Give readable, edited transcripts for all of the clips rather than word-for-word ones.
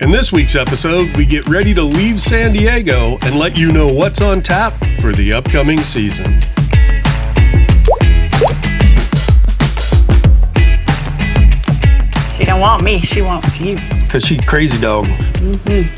In this week's episode, we get ready to leave San Diego and let you know what's on tap for the upcoming season. She don't want me, she wants you. Because she's crazy dog.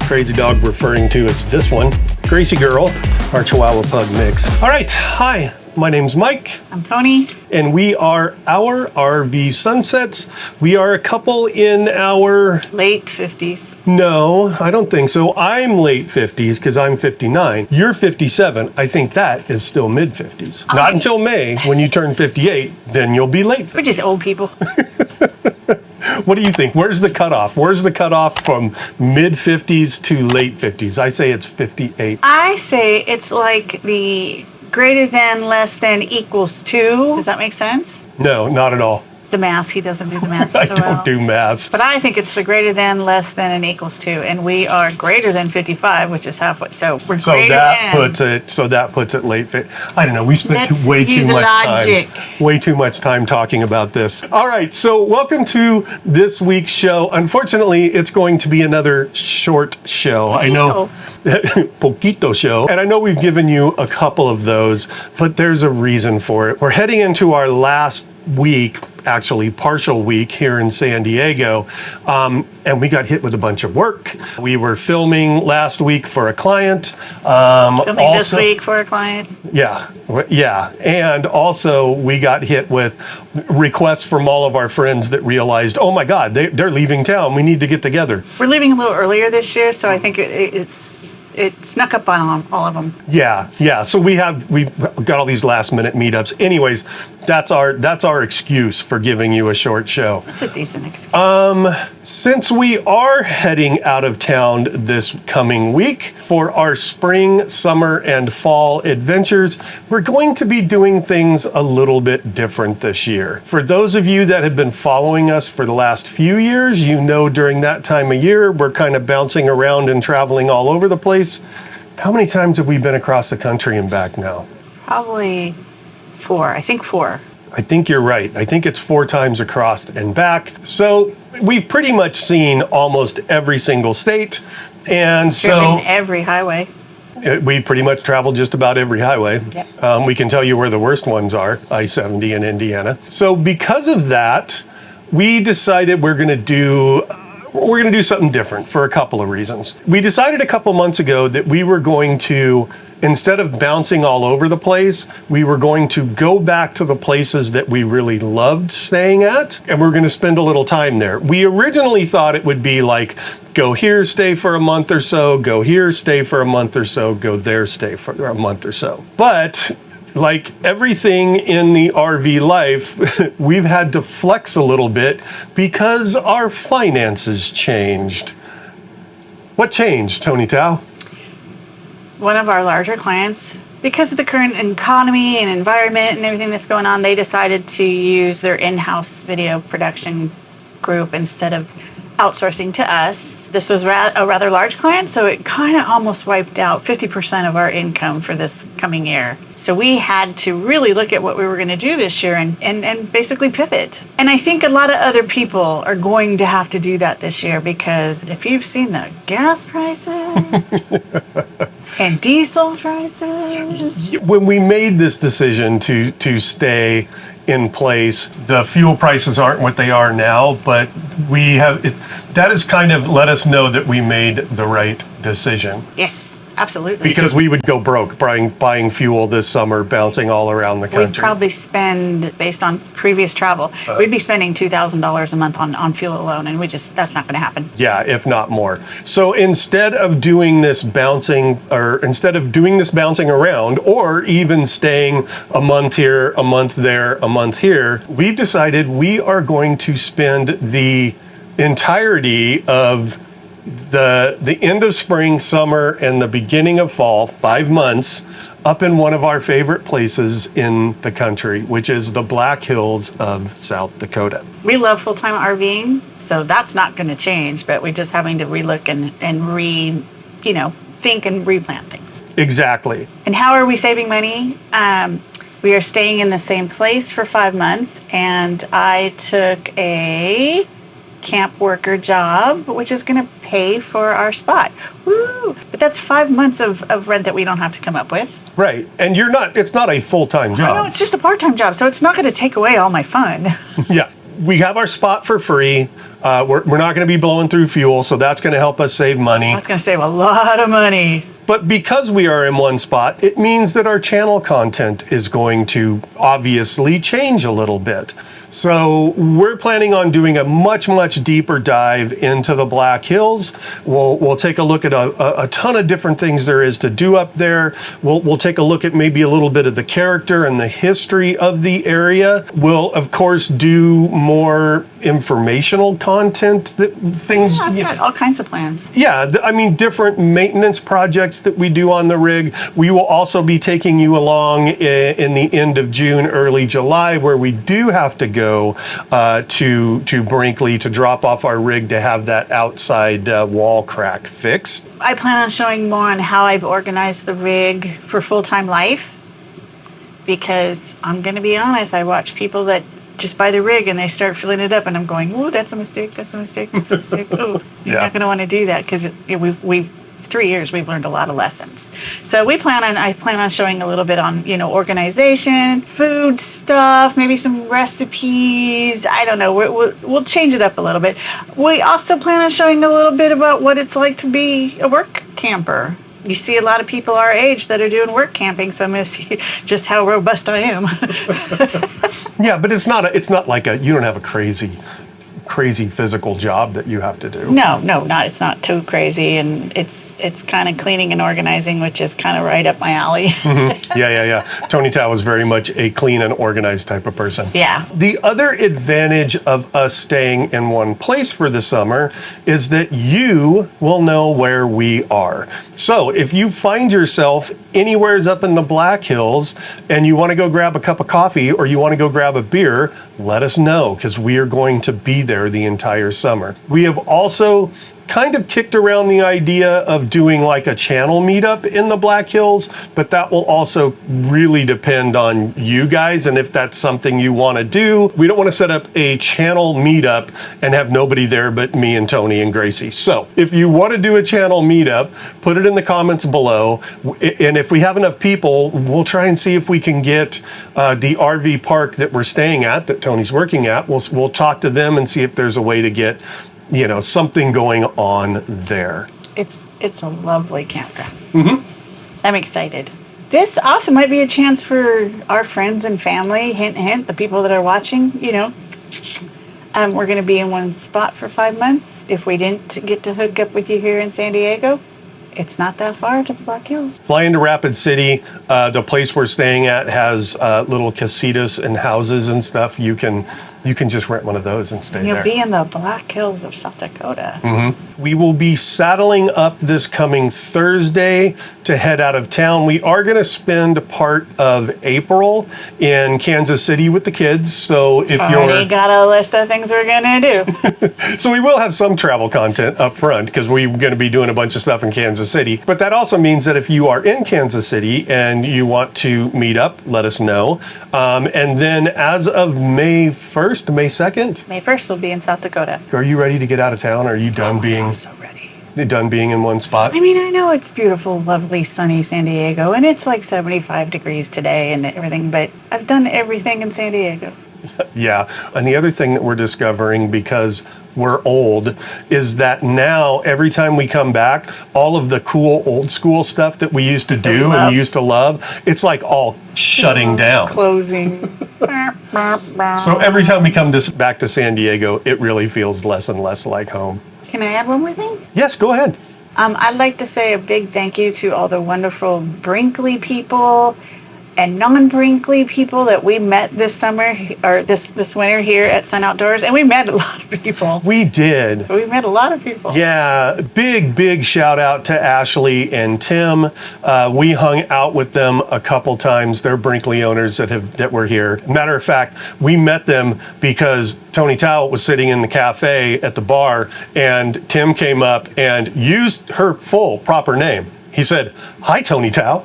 Crazy dog referring to as this one. Gracie girl, our Chihuahua pug mix. All right, hi. My name's Mike. I'm Toni. And we are our RV Sunsets. We are a couple in our... Late 50s. No, I don't think so. I'm late 50s because I'm 59. You're 57. I think that is still mid 50s. Not until May, when you turn 58, then you'll be late 50s. We're just old people. What do you think? Where's the cutoff? Where's the cutoff from mid 50s to late 50s? I say it's 58. I say it's like the greater than, less than, equals to. Does that make sense? No, not at all. The math, he doesn't do the math I so don't well. do maths. But I think it's the greater than, less than, and equals to. And we are greater than 55, which is halfway. So we're So greater that than. puts it late. I don't know. We spent Let's way too use much logic. time. Way too much time talking about this. All right. So welcome to this week's show. Unfortunately, it's going to be another short show. I know, poquito show. And I know we've given you a couple of those, but there's a reason for it. We're heading into our last week, actually partial week here in San Diego, and we got hit with a bunch of work. We were filming last week for a client. Filming this week for a client. Yeah, and also we got hit with requests from all of our friends that realized, oh my God, they're leaving town. We need to get together. We're leaving a little earlier this year, so I think it snuck up on all of them. Yeah. So we've got all these last minute meetups. Anyways, that's our excuse for giving you a short show. It's a decent excuse. Since we are heading out of town this coming week for our spring, summer, and fall adventures, we're going to be doing things a little bit different this year. For those of you that have been following us for the last few years, you know during that time of year, we're kind of bouncing around and traveling all over the place. How many times have we been across the country and back now? Probably 4. I think 4. I think you're right. I think it's 4 times across and back. So we've pretty much seen almost every single state. And Driven every highway. We pretty much traveled just about every highway. Yep. We can tell you where the worst ones are, I-70 in Indiana. So because of that, we decided we're going to do something different for a couple of reasons. We decided a couple months ago that we were going to, instead of bouncing all over the place, we were going to go back to the places that we really loved staying at, and we're going to spend a little time there. We originally thought it would be like, go here, stay for a month or so, go here, stay for a month or so, go there, stay for a month or so. But like everything in the RV life, we've had to flex a little bit because our finances changed. What changed, Toni Tao? One of our larger clients, because of the current economy and environment and everything that's going on, they decided to use their in-house video production group instead of outsourcing to us. This was a rather large client, so it kind of almost wiped out 50% of our income for this coming year. So we had to really look at what we were going to do this year and basically pivot. And I think a lot of other people are going to have to do that this year, because if you've seen the gas prices and diesel prices. When we made this decision to stay in place, the fuel prices aren't what they are now, but that has kind of let us know that we made the right decision. Yes, absolutely. Because we would go broke buying fuel this summer, bouncing all around the country. We'd probably spend, based on previous travel, we'd be spending $2,000 a month on fuel alone, and that's not going to happen. Yeah, if not more. So instead of doing this bouncing around, or even staying a month here, a month there, a month here, we've decided we are going to spend the entirety of the end of spring, summer, and the beginning of fall, 5 months, up in one of our favorite places in the country, which is the Black Hills of South Dakota. We love full-time RVing, so that's not going to change, but we're just having to relook and think and replan things. Exactly. And how are we saving money? We are staying in the same place for 5 months, and I took a camp worker job, which is going to pay for our spot. Woo! But that's 5 months of rent that we don't have to come up with. Right. And it's not a full-time job. No, it's just a part-time job, so it's not going to take away all my fun. Yeah. We have our spot for free. We're not going to be blowing through fuel, so that's going to help us save money. That's going to save a lot of money. But because we are in one spot, it means that our channel content is going to obviously change a little bit. So we're planning on doing a much, much deeper dive into the Black Hills. We'll take a look at a ton of different things there is to do up there. We'll take a look at maybe a little bit of the character and the history of the area. We'll, of course, do more informational content, things. Yeah, I've got all kinds of plans. Yeah, I mean, different maintenance projects that we do on the rig. We will also be taking you along in the end of June, early July, where we do have to go to Brinkley to drop off our rig to have that outside wall crack fixed. I plan on showing more on how I've organized the rig for full-time life, because I'm going to be honest, I watch people that just buy the rig and they start filling it up, and I'm going, "Ooh, that's a mistake, that's a mistake, that's a mistake." Ooh, you're not going to want to do that, because we've 3 years we've learned a lot of lessons. So I plan on showing a little bit on, organization, food stuff, maybe some recipes. I don't know. We'll change it up a little bit. We also plan on showing a little bit about what it's like to be a work camper. You see a lot of people our age that are doing work camping, so I'm going to see just how robust I am. Yeah, but it's not like you don't have a crazy physical job that you have to do. No, it's not too crazy, and it's kind of cleaning and organizing, which is kind of right up my alley. Mm-hmm. Yeah. Toni Tao is very much a clean and organized type of person. Yeah. The other advantage of us staying in one place for the summer is that you will know where we are. So if you find yourself anywhere up in the Black Hills and you want to go grab a cup of coffee or you want to go grab a beer, let us know, because we are going to be there the entire summer. We have also kind of kicked around the idea of doing like a channel meetup in the Black Hills, but that will also really depend on you guys and if that's something you want to do. We don't want to set up a channel meetup and have nobody there but me and Toni and Gracie. So if you want to do a channel meetup, put it in the comments below. And if we have enough people, we'll try and see if we can get the RV park that we're staying at, that Toni's working at. We'll talk to them and see if there's a way to get something going on there. It's a lovely campground. Mm-hmm. I'm excited. This also might be a chance for our friends and family, hint, hint, the people that are watching, we're going to be in one spot for 5 months. If we didn't get to hook up with you here in San Diego, it's not that far to the Black Hills. Fly into Rapid City. The place we're staying at has little casitas and houses and stuff. You can just rent one of those and stay there. You'll be in the Black Hills of South Dakota. Mm-hmm. We will be saddling up this coming Thursday to head out of town. We are going to spend part of April in Kansas City with the kids. So if Already got a list of things we're going to do. So we will have some travel content up front because we're going to be doing a bunch of stuff in Kansas City. But that also means that if you are in Kansas City and you want to meet up, let us know. And then as of May 1st, May 2nd? May 1st we'll be in South Dakota. Are you ready to get out of town? Are you done being... I'm so ready. Done being in one spot? I mean, I know it's beautiful, lovely, sunny San Diego, and it's like 75 degrees today and everything, but I've done everything in San Diego. Yeah, and the other thing that we're discovering, because we're old, is that now every time we come back, all of the cool old school stuff that we used to do and we used to love, it's like all shutting down. Closing. So every time we come back to San Diego, it really feels less and less like home. Can I add one more thing? Yes, go ahead. I'd like to say a big thank you to all the wonderful Brinkley people and non-Brinkley people that we met this summer or this winter here at Sun Outdoors, and we met a lot of people. We did. We met a lot of people. Yeah, big shout out to Ashley and Tim. We hung out with them a couple times. They're Brinkley owners that were here. Matter of fact, we met them because Toni Tao was sitting in the cafe at the bar, and Tim came up and used her full proper name. He said, "Hi, Toni Tao."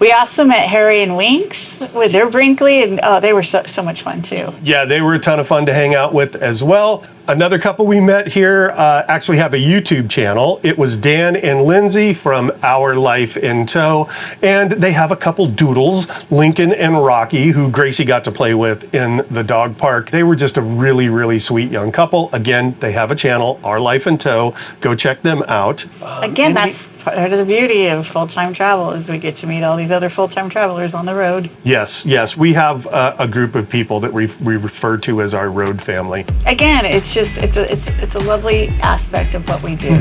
We also met Harry and Winks with their Brinkley, and oh, they were so much fun too. Yeah, they were a ton of fun to hang out with as well. Another couple we met here actually have a YouTube channel. It was Dan and Lindsay from Our Life in Tow, and they have a couple doodles, Lincoln and Rocky, who Gracie got to play with in the dog park. They were just a really, really sweet young couple. Again, they have a channel, Our Life in Tow. Go check them out. Again, that's part of the beauty of full-time travel is we get to meet all these other full-time travelers on the road. Yes, we have a group of people that we refer to as our road family. Again, it's a lovely aspect of what we do,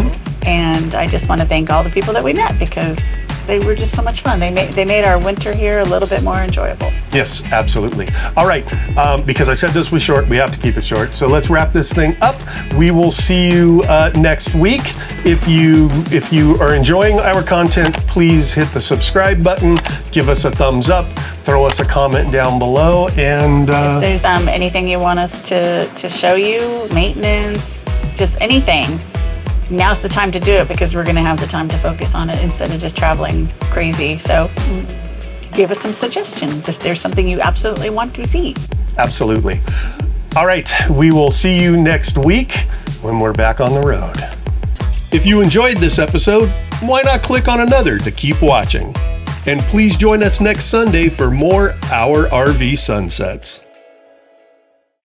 and I just want to thank all the people that we met because they were just so much fun. They made our winter here a little bit more enjoyable. Yes, absolutely. All right, because I said this was short, we have to keep it short. So let's wrap this thing up. We will see you next week. If you are enjoying our content, please hit the subscribe button, give us a thumbs up, throw us a comment down below, and if there's anything you want us to show you, maintenance, just anything, now's the time to do it because we're going to have the time to focus on it instead of just traveling crazy. So give us some suggestions if there's something you absolutely want to see. Absolutely. All right, we will see you next week when we're back on the road. If you enjoyed this episode, why not click on another to keep watching? And please join us next Sunday for more Our RV Sunsets.